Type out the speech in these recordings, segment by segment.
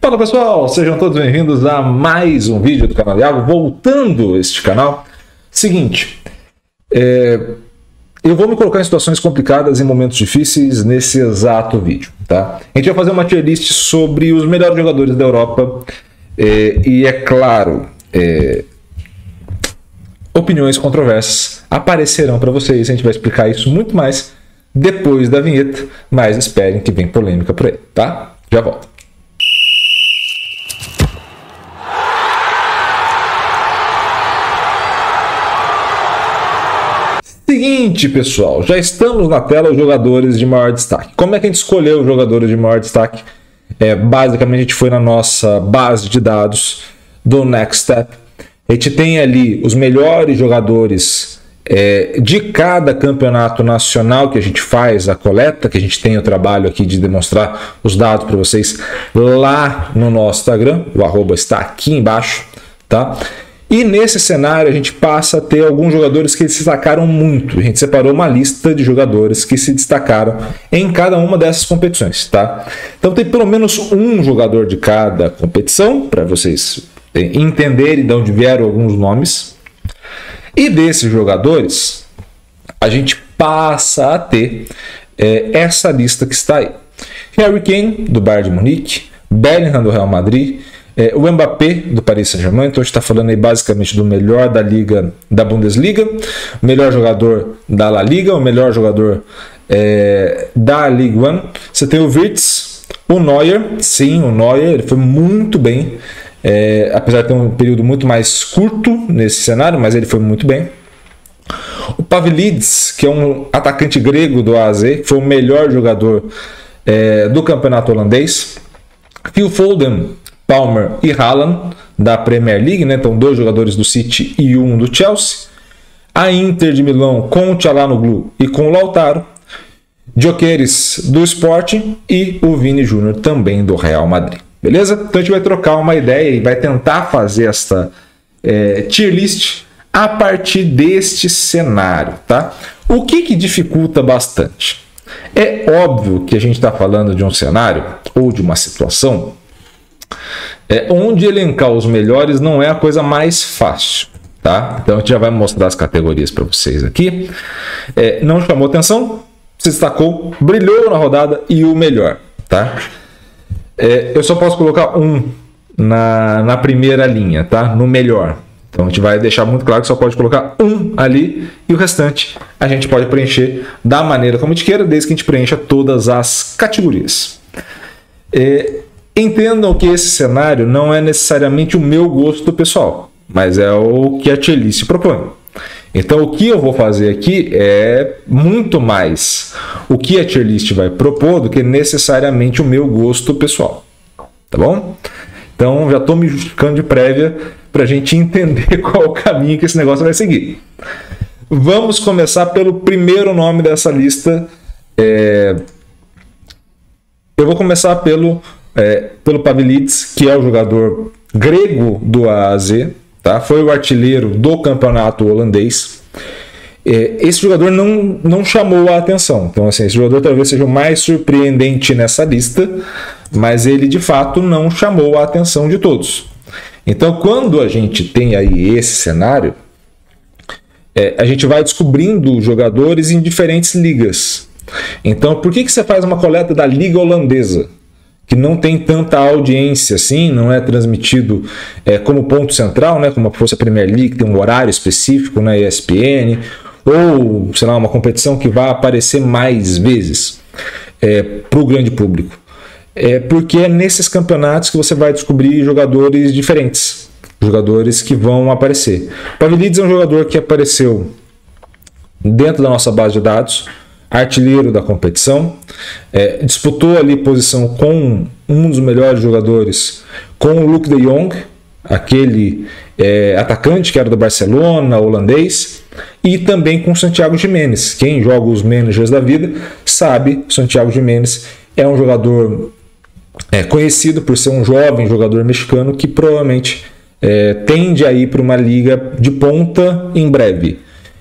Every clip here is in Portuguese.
Fala pessoal, sejam todos bem-vindos a mais um vídeo do canal Iago. Voltando este canal, seguinte, eu vou me colocar em situações complicadas, em momentos difíceis nesse exato vídeo, tá? A gente vai fazer uma tier list sobre os melhores jogadores da Europa e é claro, opiniões controversas aparecerão para vocês. A gente vai explicar isso muito mais depois da vinheta, mas esperem que vem polêmica por aí, tá? Já volto. Seguinte, pessoal, já estamos na tela os jogadores de maior destaque. Como é que a gente escolheu os jogadores de maior destaque? Basicamente, a gente foi na nossa base de dados do Next Step. A gente tem ali os melhores jogadores de cada campeonato nacional que a gente faz a coleta, que a gente tem o trabalho aqui de demonstrar os dados para vocês lá no nosso Instagram. O arroba está aqui embaixo, tá? E nesse cenário a gente passa a ter alguns jogadores que se destacaram muito. A gente separou uma lista de jogadores que se destacaram em cada uma dessas competições, tá? Então tem pelo menos um jogador de cada competição, para vocês entenderem de onde vieram alguns nomes. E desses jogadores, a gente passa a ter essa lista que está aí. Harry Kane, do Bayern de Munique, Bellingham, do Real Madrid, o Mbappé, do Paris Saint-Germain. Então a gente está falando aí basicamente do melhor da Liga, da Bundesliga, o melhor jogador da La Liga, o melhor jogador da Ligue 1. Você tem o Wirtz, o Neuer. Sim, o Neuer, ele foi muito bem, apesar de ter um período muito mais curto nesse cenário, mas ele foi muito bem. O Pavlidis, que é um atacante grego do AZ, que foi o melhor jogador do campeonato holandês. Phil Foden, Palmer e Haaland, da Premier League, né? Então, dois jogadores do City e um do Chelsea. A Inter de Milão com o Çalhanoğlu e com o Lautaro. Gyökeres, do Sporting, e o Vini Júnior, também do Real Madrid. Beleza? Então, a gente vai trocar uma ideia e vai tentar fazer esta tier list a partir deste cenário, tá? O que dificulta bastante? É óbvio que a gente está falando de um cenário ou de uma situação onde elencar os melhores não é a coisa mais fácil, tá? Então a gente já vai mostrar as categorias para vocês aqui. Não chamou atenção, se destacou, brilhou na rodada e o melhor, tá? Eu só posso colocar um na primeira linha, tá? No melhor. Então a gente vai deixar muito claro que só pode colocar um ali e o restante a gente pode preencher da maneira como a gente queira, desde que a gente preencha todas as categorias. Entendam que esse cenário não é necessariamente o meu gosto pessoal, mas é o que a tier list propõe. Então o que eu vou fazer aqui é muito mais o que a tier list vai propor do que necessariamente o meu gosto pessoal, tá bom? Então já estou me justificando de prévia para a gente entender qual o caminho que esse negócio vai seguir. Vamos começar pelo primeiro nome dessa lista. Eu vou começar pelo Pavlidis, que é o jogador grego do AZ, tá? Foi o artilheiro do campeonato holandês. Esse jogador não chamou a atenção. Então, assim, esse jogador talvez seja o mais surpreendente nessa lista, mas ele de fato não chamou a atenção de todos. Então, quando a gente tem aí esse cenário, a gente vai descobrindo jogadores em diferentes ligas. Então, por que você faz uma coleta da Liga Holandesa, que não tem tanta audiência assim, não é transmitido como ponto central, né, como a fosse a Premier League, que tem um horário específico na ESPN, ou, sei lá, uma competição que vai aparecer mais vezes para o grande público? Porque é nesses campeonatos que você vai descobrir jogadores diferentes, jogadores que vão aparecer. O Pavlidis é um jogador que apareceu dentro da nossa base de dados, artilheiro da competição, disputou ali posição com um dos melhores jogadores, com o Luuk de Jong, aquele atacante que era do Barcelona, holandês, e também com o Santiago Giménez. Quem joga os managers da vida sabe, o Santiago Giménez é um jogador conhecido por ser um jovem jogador mexicano que provavelmente tende a ir para uma liga de ponta em breve.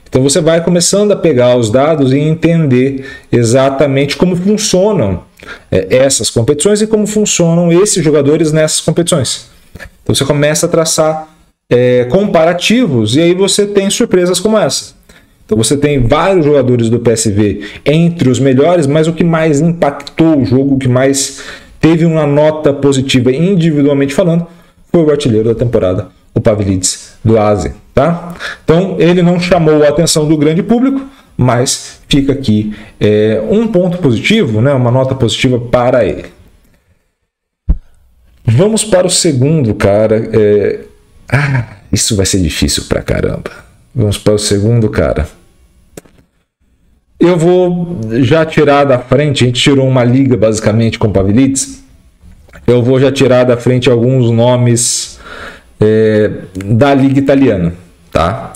Então você vai começando a pegar os dados e entender exatamente como funcionam essas competições e como funcionam esses jogadores nessas competições. Então você começa a traçar comparativos e aí você tem surpresas como essa. Então você tem vários jogadores do PSV entre os melhores, mas o que mais impactou o jogo, o que mais teve uma nota positiva individualmente falando, foi o artilheiro da temporada, o Pavlidis do AZ. Tá? Então ele não chamou a atenção do grande público, mas fica aqui um ponto positivo, né? Uma nota positiva para ele. Vamos para o segundo, cara. Isso vai ser difícil pra caramba. Vamos para o segundo, cara. Eu vou já tirar da frente, a gente tirou uma liga basicamente com o Pavlidis. Eu vou já tirar da frente alguns nomes da liga italiana, tá?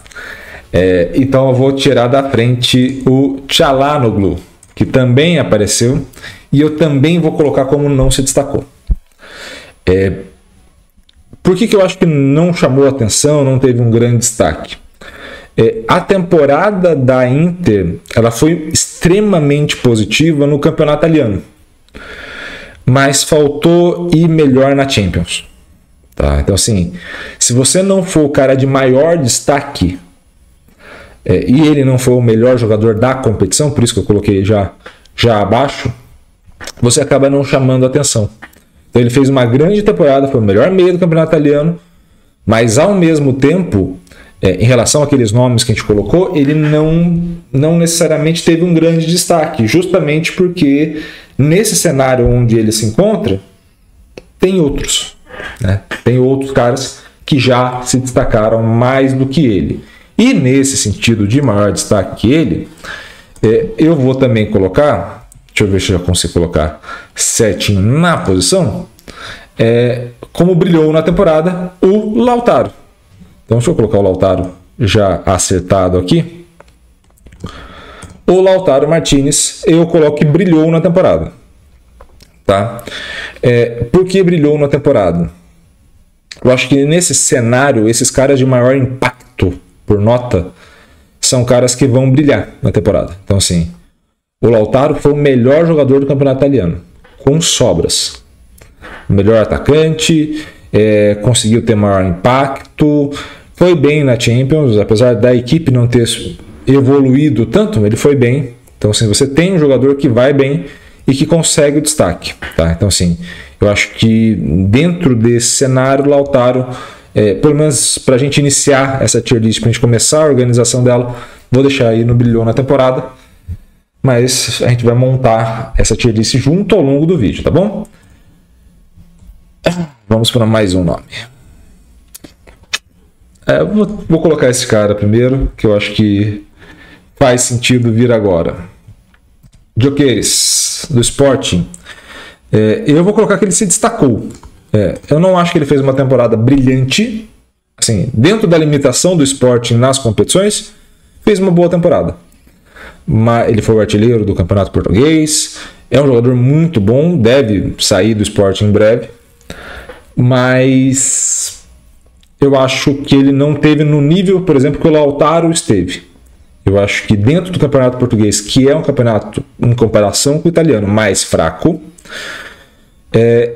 Então eu vou tirar da frente o Çalhanoğlu, que também apareceu, e eu também vou colocar como não se destacou. Por que eu acho que não chamou atenção, não teve um grande destaque? A temporada da Inter ela foi extremamente positiva no campeonato italiano, mas faltou ir melhor na Champions. Tá? Então, assim, se você não for o cara de maior destaque e ele não for o melhor jogador da competição, por isso que eu coloquei já abaixo, você acaba não chamando atenção. Então, ele fez uma grande temporada, foi o melhor meio do campeonato italiano, mas ao mesmo tempo, em relação àqueles nomes que a gente colocou, ele não necessariamente teve um grande destaque, justamente porque nesse cenário onde ele se encontra, tem outros. Né? Tem outros caras que já se destacaram mais do que ele. E nesse sentido de maior destaque que ele, eu vou também colocar, deixa eu ver se eu já consigo colocar certinho na posição, como brilhou na temporada o Lautaro. Então deixa eu colocar o Lautaro já acertado aqui. O Lautaro Martinez eu coloco que brilhou na temporada. Tá? Por que brilhou na temporada? Eu acho que nesse cenário, esses caras de maior impacto por nota são caras que vão brilhar na temporada. Então, assim, o Lautaro foi o melhor jogador do campeonato italiano, com sobras. O melhor atacante, conseguiu ter maior impacto, foi bem na Champions, apesar da equipe não ter evoluído tanto, ele foi bem. Então, assim, você tem um jogador que vai bem e que consegue o destaque. Tá? Então, assim, eu acho que dentro desse cenário, o Lautaro, pelo menos para a gente iniciar essa tier list, para a gente começar a organização dela, vou deixar aí no brilhou na temporada, mas a gente vai montar essa tier list junto ao longo do vídeo, tá bom? Vamos para mais um nome. Vou colocar esse cara primeiro, que eu acho que faz sentido vir agora. Gyökeres, do Sporting. Eu vou colocar que ele se destacou. Eu não acho que ele fez uma temporada brilhante. Assim, dentro da limitação do Sporting nas competições, fez uma boa temporada. Mas ele foi o artilheiro do Campeonato Português. É um jogador muito bom, deve sair do Sporting em breve. Mas eu acho que ele não teve no nível, por exemplo, que o Lautaro esteve. Eu acho que dentro do Campeonato Português, que é um campeonato, em comparação com o italiano, mais fraco,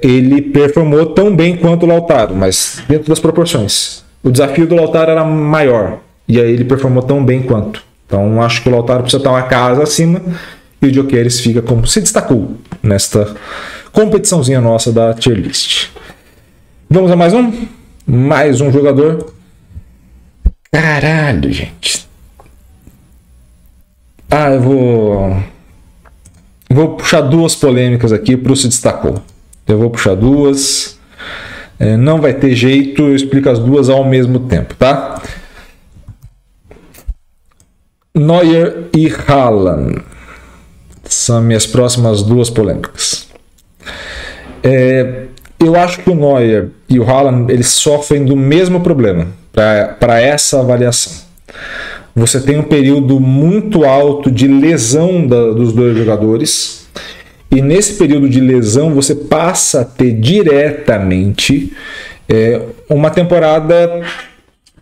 ele performou tão bem quanto o Lautaro, mas dentro das proporções. O desafio do Lautaro era maior, e aí ele performou tão bem quanto. Então acho que o Lautaro precisa estar uma casa acima, e o Gyökeres fica como se destacou nesta competiçãozinha nossa da tier list. Vamos a mais um? Mais um jogador. Caralho, gente. Eu vou puxar duas polêmicas aqui para o se destacou. Eu vou puxar duas. Não vai ter jeito, eu explico as duas ao mesmo tempo, tá? Neuer e Haaland são minhas próximas duas polêmicas. Eu acho que o Neuer e o Haaland eles sofrem do mesmo problema para essa avaliação. Você tem um período muito alto de lesão dos dois jogadores, e nesse período de lesão você passa a ter diretamente uma temporada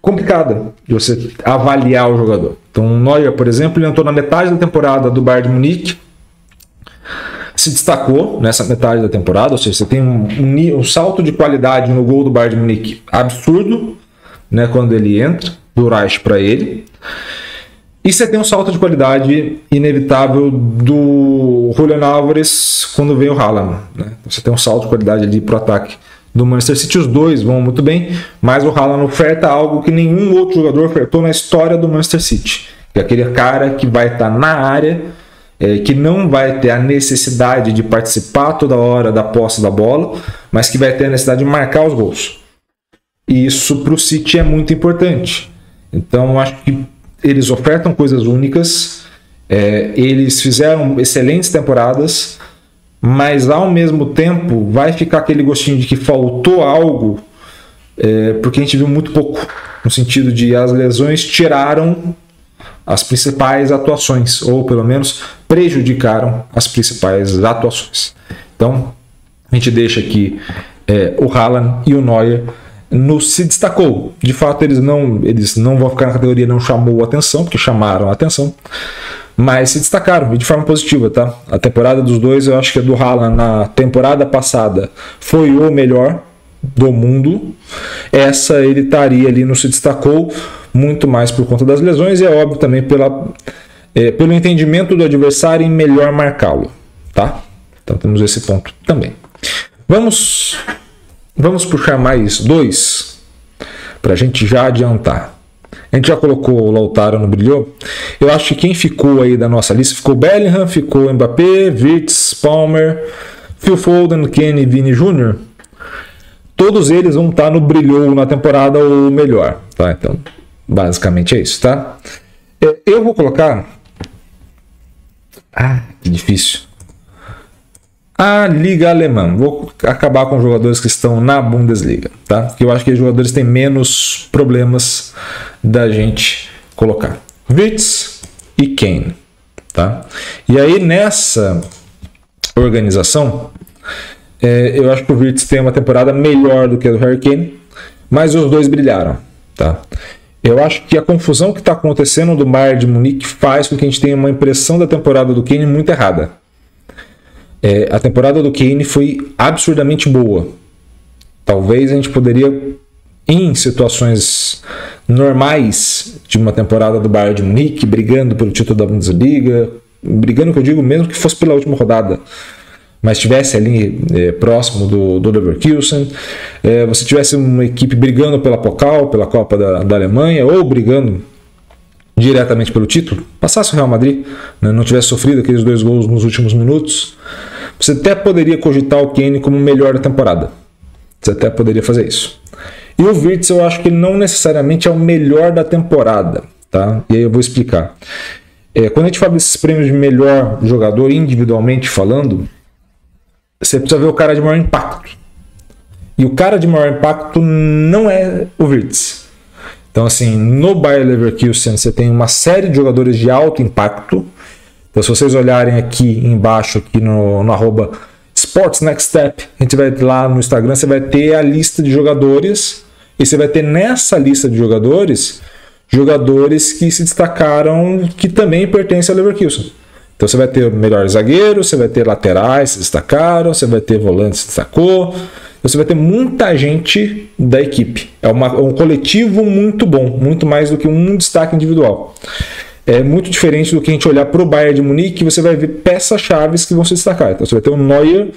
complicada de você avaliar o jogador. Então o Neuer, por exemplo, ele entrou na metade da temporada do Bayern de Munique, se destacou nessa metade da temporada, ou seja, você tem um salto de qualidade no gol do Bayern de Munique absurdo, né, quando ele entra, do Reich para ele. E você tem um salto de qualidade inevitável do Julian Álvares quando vem o Haaland, né? Você tem um salto de qualidade ali para o ataque do Manchester City. Os dois vão muito bem, mas o Haaland oferta algo que nenhum outro jogador ofertou na história do Manchester City, que é aquele cara que vai estar na área, que não vai ter a necessidade de participar toda hora da posse da bola, mas que vai ter a necessidade de marcar os gols. E isso para o City é muito importante. Então acho que eles ofertam coisas únicas, eles fizeram excelentes temporadas, mas ao mesmo tempo vai ficar aquele gostinho de que faltou algo, porque a gente viu muito pouco, no sentido de as lesões tiraram as principais atuações, ou pelo menos prejudicaram as principais atuações. Então a gente deixa aqui o Haaland e o Neuer no se destacou. De fato, eles não vão ficar na categoria não chamou atenção, porque chamaram a atenção, mas se destacaram, e de forma positiva, tá? A temporada dos dois, eu acho que a do Haaland na temporada passada foi o melhor do mundo. Essa ele estaria ali no se destacou, muito mais por conta das lesões, e é óbvio também pelo entendimento do adversário em melhor marcá-lo, tá? Então temos esse ponto também. Vamos puxar mais dois para a gente já adiantar. A gente já colocou o Lautaro no brilhou. Eu acho que quem ficou aí da nossa lista ficou Bellingham, ficou Mbappé, Wirtz, Palmer, Phil Foden, Kane e Vini Jr. Todos eles vão estar no brilhou na temporada ou melhor, tá? Então, basicamente é isso, tá? Eu vou colocar... que difícil. A Liga Alemã. Vou acabar com os jogadores que estão na Bundesliga, tá? Porque eu acho que os jogadores têm menos problemas da gente colocar. Wirtz e Kane, tá? E aí nessa organização, eu acho que o Wirtz tem uma temporada melhor do que a do Harry Kane, mas os dois brilharam, tá? Eu acho que a confusão que está acontecendo do Bayern de Munique faz com que a gente tenha uma impressão da temporada do Kane muito errada. A temporada do Kane foi absurdamente boa. Talvez a gente poderia, em situações normais de uma temporada do Bayern de Munique, brigando pelo título da Bundesliga, brigando, que eu digo, mesmo que fosse pela última rodada, mas estivesse ali próximo do Leverkusen, você tivesse uma equipe brigando pela Pokal, pela Copa da Alemanha, ou brigando diretamente pelo título, passasse o Real Madrid, né, não tivesse sofrido aqueles 2 gols nos últimos minutos, você até poderia cogitar o Kane como o melhor da temporada. Você até poderia fazer isso. E o Wirtz, eu acho que ele não necessariamente é o melhor da temporada, tá? E aí eu vou explicar. Quando a gente fala desses prêmios de melhor jogador, individualmente falando, você precisa ver o cara de maior impacto. E o cara de maior impacto não é o Wirtz. Então, assim, no Bayer Leverkusen você tem uma série de jogadores de alto impacto. Então, se vocês olharem aqui embaixo, aqui no arroba Sports Next Step, a gente vai lá no Instagram, você vai ter a lista de jogadores, e você vai ter nessa lista de jogadores que se destacaram, que também pertencem ao Leverkusen. Então você vai ter o melhor zagueiro, você vai ter laterais que se destacaram, você vai ter volantes que se destacou, você vai ter muita gente da equipe. É um coletivo muito bom, muito mais do que um destaque individual. É muito diferente do que a gente olhar para o Bayern de Munique, que você vai ver peças-chave que vão se destacar. Então você vai ter o Neuer,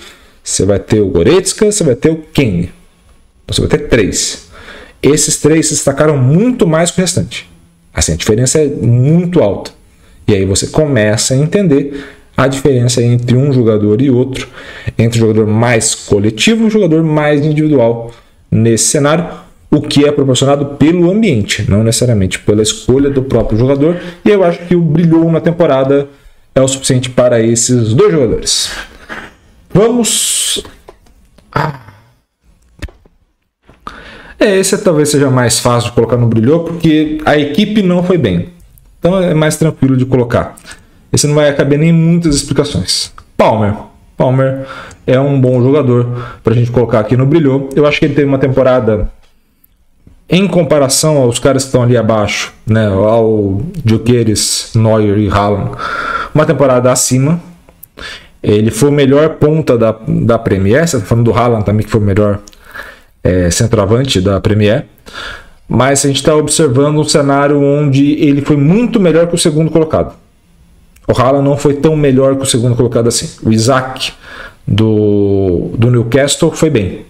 você vai ter o Goretzka, você vai ter o Kane. Então você vai ter 3. Esses 3 se destacaram muito mais que o restante. Assim, a diferença é muito alta. E aí você começa a entender a diferença entre um jogador e outro, entre o jogador mais coletivo e o jogador mais individual nesse cenário, o que é proporcionado pelo ambiente, não necessariamente pela escolha do próprio jogador. E eu acho que o brilhou na temporada é o suficiente para esses 2 jogadores. Vamos... Esse talvez seja mais fácil de colocar no brilhou, porque a equipe não foi bem. Então é mais tranquilo de colocar. Esse não vai caber nem muitas explicações. Palmer é um bom jogador para a gente colocar aqui no brilhou. Eu acho que ele teve uma temporada, em comparação aos caras que estão ali abaixo, né, ao Gyökeres, Neuer e Haaland, uma temporada acima. Ele foi o melhor ponta da Premier. Você está falando do Haaland também, que foi o melhor centroavante da Premier. Mas a gente está observando um cenário onde ele foi muito melhor que o segundo colocado. O Haaland não foi tão melhor que o segundo colocado assim. O Isaac do Newcastle foi bem.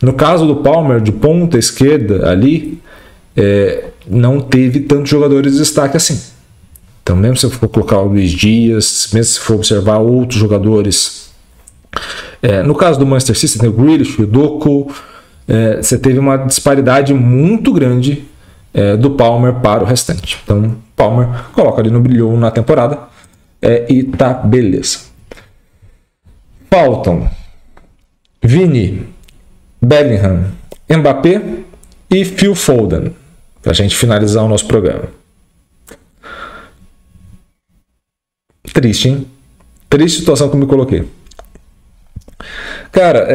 No caso do Palmer, de ponta esquerda ali, não teve tantos jogadores de destaque assim. Então, mesmo se for colocar o Luiz Dias, mesmo se for observar outros jogadores, no caso do Manchester City, você tem o Grealish, o Doku, você teve uma disparidade muito grande do Palmer para o restante. Então, Palmer coloca ali no brilhou na temporada e tá beleza. Faltam Vini, Bellingham, Mbappé e Phil Foden para a gente finalizar o nosso programa. Triste, hein? Triste situação que eu me coloquei. Cara,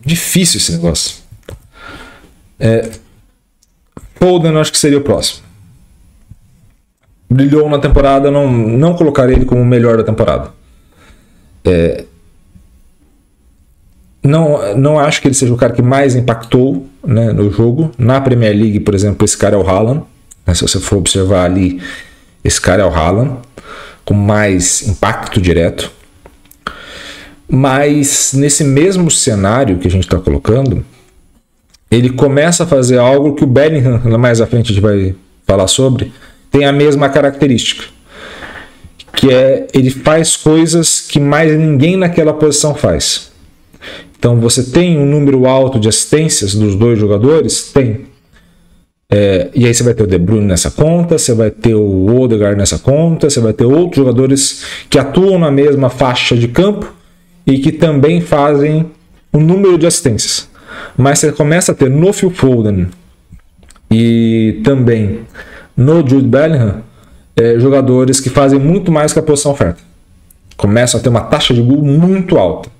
difícil esse negócio. Foden eu acho que seria o próximo. Brilhou na temporada, não colocaria ele como o melhor da temporada. Não acho que ele seja o cara que mais impactou, né, no jogo. Na Premier League, por exemplo, esse cara é o Haaland. Se você for observar ali, esse cara é o Haaland, com mais impacto direto. Mas nesse mesmo cenário que a gente está colocando, ele começa a fazer algo que o Bellingham, mais à frente a gente vai falar sobre, tem a mesma característica. Que ele faz coisas que mais ninguém naquela posição faz. Então você tem um número alto de assistências dos dois jogadores? Tem. E aí você vai ter o De Bruyne nessa conta, você vai ter o Odegaard nessa conta, você vai ter outros jogadores que atuam na mesma faixa de campo e que também fazem o número de assistências. Mas você começa a ter no Phil Foden e também no Jude Bellingham jogadores que fazem muito mais que a posição oferta. Começam a ter uma taxa de gol muito alta.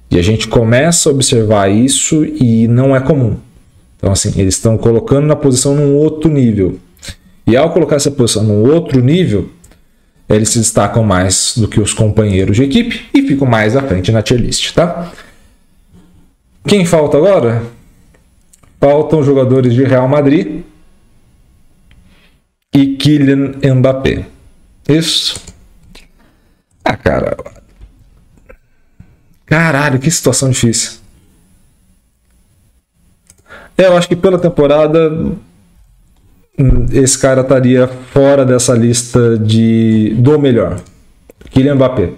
E a gente começa a observar isso e não é comum. Então, assim, eles estão colocando na posição num outro nível. E ao colocar essa posição num outro nível, eles se destacam mais do que os companheiros de equipe e ficam mais à frente na tier list, tá? Quem falta agora? Faltam jogadores de Real Madrid e Kylian Mbappé. Isso. Cara. Caralho, que situação difícil. Eu acho que pela temporada esse cara estaria fora dessa lista do melhor. Kylian Mbappé.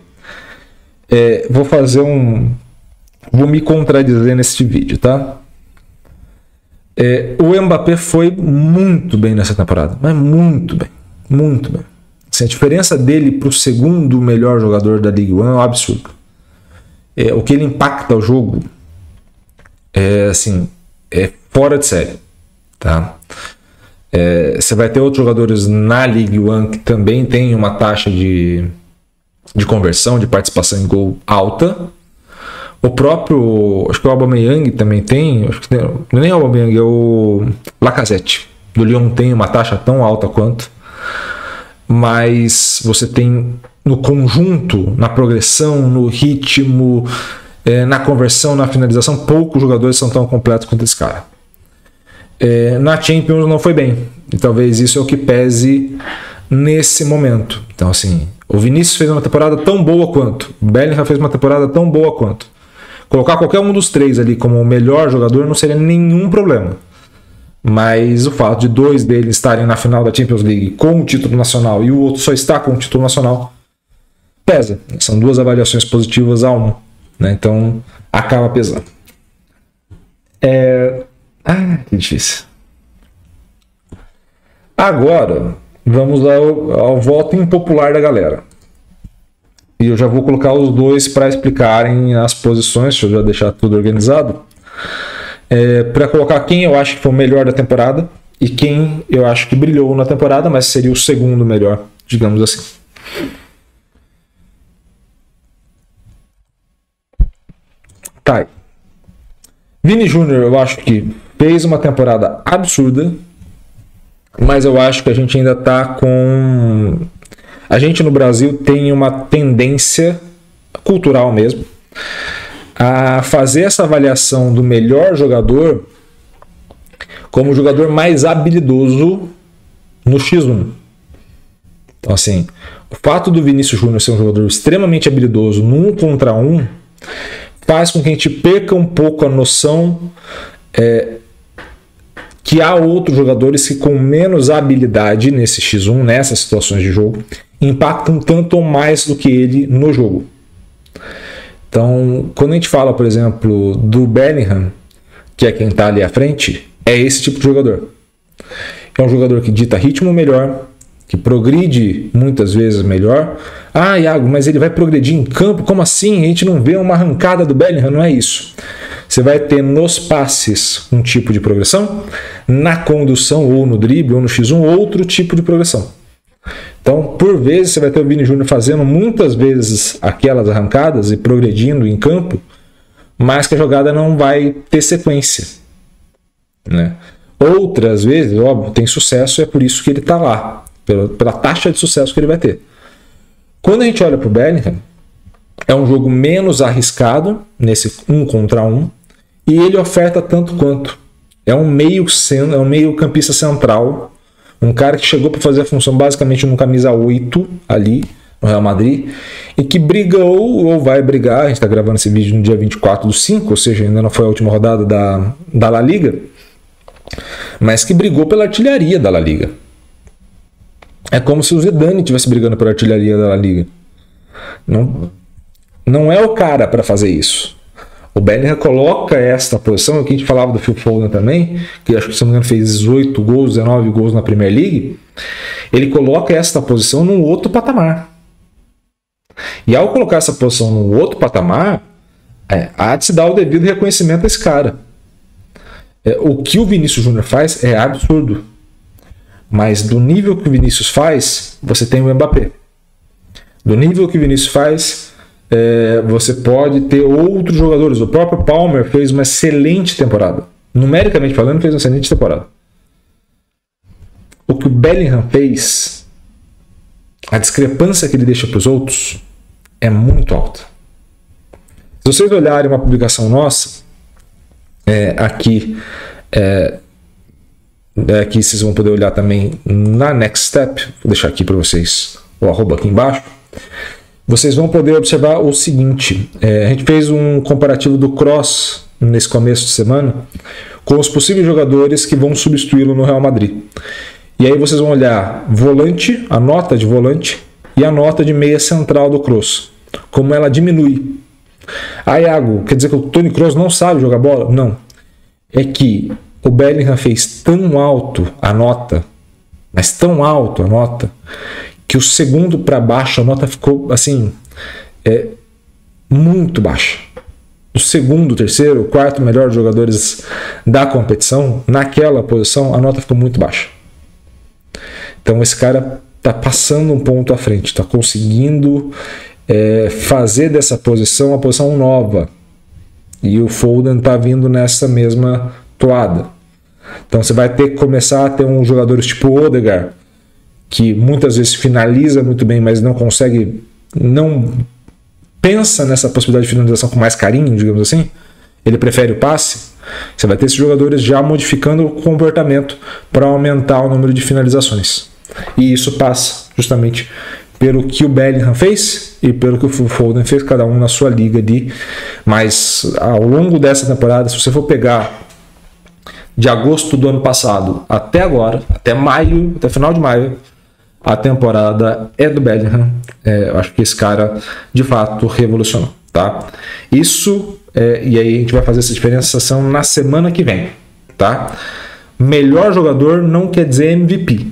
Vou me contradizer neste vídeo, tá? O Mbappé foi muito bem nessa temporada, mas muito bem, muito bem. Assim, a diferença dele para o segundo melhor jogador da Ligue 1 é um absurdo. O que ele impacta o jogo é fora de série, tá? Você vai ter outros jogadores na Ligue 1 que também tem uma taxa de conversão, de participação em gol alta. O próprio, acho que o Aubameyang também tem, acho que não é nem o Aubameyang, é o Lacazette do Lyon, tem uma taxa tão alta quanto. Mas você tem no conjunto, na progressão, no ritmo, na conversão, na finalização, poucos jogadores são tão completos quanto esse cara. Na Champions não foi bem, e talvez isso é o que pese nesse momento. Então, assim, o Vinícius fez uma temporada tão boa quanto, o Bellingham fez uma temporada tão boa quanto. Colocar qualquer um dos três ali como o melhor jogador não seria nenhum problema. Mas o fato de dois deles estarem na final da Champions League com o título nacional e o outro só está com o título nacional pesa. São duas avaliações positivas a um, né? Então acaba pesando. Que difícil. Agora vamos ao voto impopular da galera. E eu já vou colocar os dois para explicarem as posições. Deixa eu já deixar tudo organizado. Para colocar quem eu acho que foi o melhor da temporada e quem eu acho que brilhou na temporada, mas seria o segundo melhor, digamos assim. Tá. Vini Júnior, eu acho que fez uma temporada absurda, mas eu acho que a gente ainda tá com A gente no Brasil tem uma tendência cultural mesmo a fazer essa avaliação do melhor jogador como o jogador mais habilidoso no X1. Então, assim, o fato do Vinícius Júnior ser um jogador extremamente habilidoso no 1 contra 1 faz com que a gente perca um pouco a noção que há outros jogadores que com menos habilidade nesse X1, nessas situações de jogo, impactam tanto ou mais do que ele no jogo. Então, quando a gente fala, por exemplo, do Bellingham, que é quem está ali à frente, é esse tipo de jogador. É um jogador que dita ritmo melhor, que progride muitas vezes melhor. Ah, Iago, mas ele vai progredir em campo? Como assim? A gente não vê uma arrancada do Bellingham? Não é isso. Você vai ter nos passes um tipo de progressão, na condução ou no drible ou no X1 outro tipo de progressão. Então, por vezes, você vai ter o Vini Júnior fazendo muitas vezes aquelas arrancadas e progredindo em campo, mas que a jogada não vai ter sequência, né? Outras vezes, óbvio, tem sucesso e é por isso que ele está lá, pela taxa de sucesso que ele vai ter. Quando a gente olha para o Bellingham, é um jogo menos arriscado, nesse 1 contra 1, e ele oferta tanto quanto. É um meio campista central, um cara que chegou para fazer a função basicamente no camisa 8 ali no Real Madrid, e que brigou ou vai brigar, a gente está gravando esse vídeo no dia 24/5, ou seja, ainda não foi a última rodada da La Liga, mas que brigou pela artilharia da La Liga. É como se o Zidane estivesse brigando pela artilharia da La Liga. Não é o cara para fazer isso. O Bellingham coloca esta posição, que a gente falava do Phil Foden também, que acho que, se não me engano, fez 18 gols, 19 gols na Premier League. Ele coloca esta posição num outro patamar. E ao colocar essa posição num outro patamar, há de se dar o devido reconhecimento a esse cara. O que o Vinícius Júnior faz é absurdo. Mas do nível que o Vinícius faz, você tem o Mbappé. Do nível que o Vinícius faz, você pode ter outros jogadores. O próprio Palmer fez uma excelente temporada. Numericamente falando, fez uma excelente temporada. O que o Bellingham fez, a discrepância que ele deixa para os outros, é muito alta. Se vocês olharem uma publicação nossa, aqui vocês vão poder olhar também na Next Step, vou deixar aqui para vocês o arroba aqui embaixo, vocês vão poder observar o seguinte, a gente fez um comparativo do Kroos nesse começo de semana com os possíveis jogadores que vão substituí-lo no Real Madrid. E aí vocês vão olhar volante, a nota de volante e a nota de meia central do Kroos, como ela diminui. Iago, quer dizer que o Toni Kroos não sabe jogar bola? Não. É que o Bellingham fez tão alto a nota, mas tão alto a nota, que o segundo para baixo a nota ficou assim, muito baixa. O segundo, terceiro, quarto melhor jogadores da competição, naquela posição, a nota ficou muito baixa. Então esse cara está passando um ponto à frente, está conseguindo fazer dessa posição uma posição nova. E o Foden está vindo nessa mesma toada. Então você vai ter que começar a ter uns jogadores tipo o Odegaard, que muitas vezes finaliza muito bem, mas não consegue, não pensa nessa possibilidade de finalização com mais carinho, digamos assim. Ele prefere o passe. Você vai ter esses jogadores já modificando o comportamento para aumentar o número de finalizações. E isso passa justamente pelo que o Bellingham fez e pelo que o Foden fez, cada um na sua liga ali. Mas ao longo dessa temporada, se você for pegar de agosto do ano passado até agora, até maio, até final de maio, a temporada é do Bellingham. Eu acho que esse cara de fato revolucionou, tá? Isso, e aí a gente vai fazer essa diferenciação na semana que vem, tá? Melhor jogador não quer dizer MVP.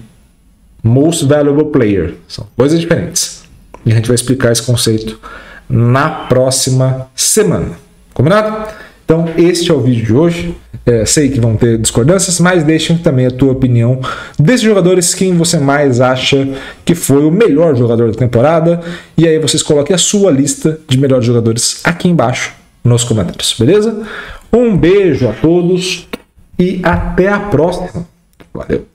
Most Valuable Player. São coisas diferentes. E a gente vai explicar esse conceito na próxima semana. Combinado? Então, este é o vídeo de hoje. Sei que vão ter discordâncias, mas deixem também a tua opinião desses jogadores, quem você mais acha que foi o melhor jogador da temporada. E aí vocês coloquem a sua lista de melhores jogadores aqui embaixo nos comentários, beleza? Um beijo a todos e até a próxima. Valeu!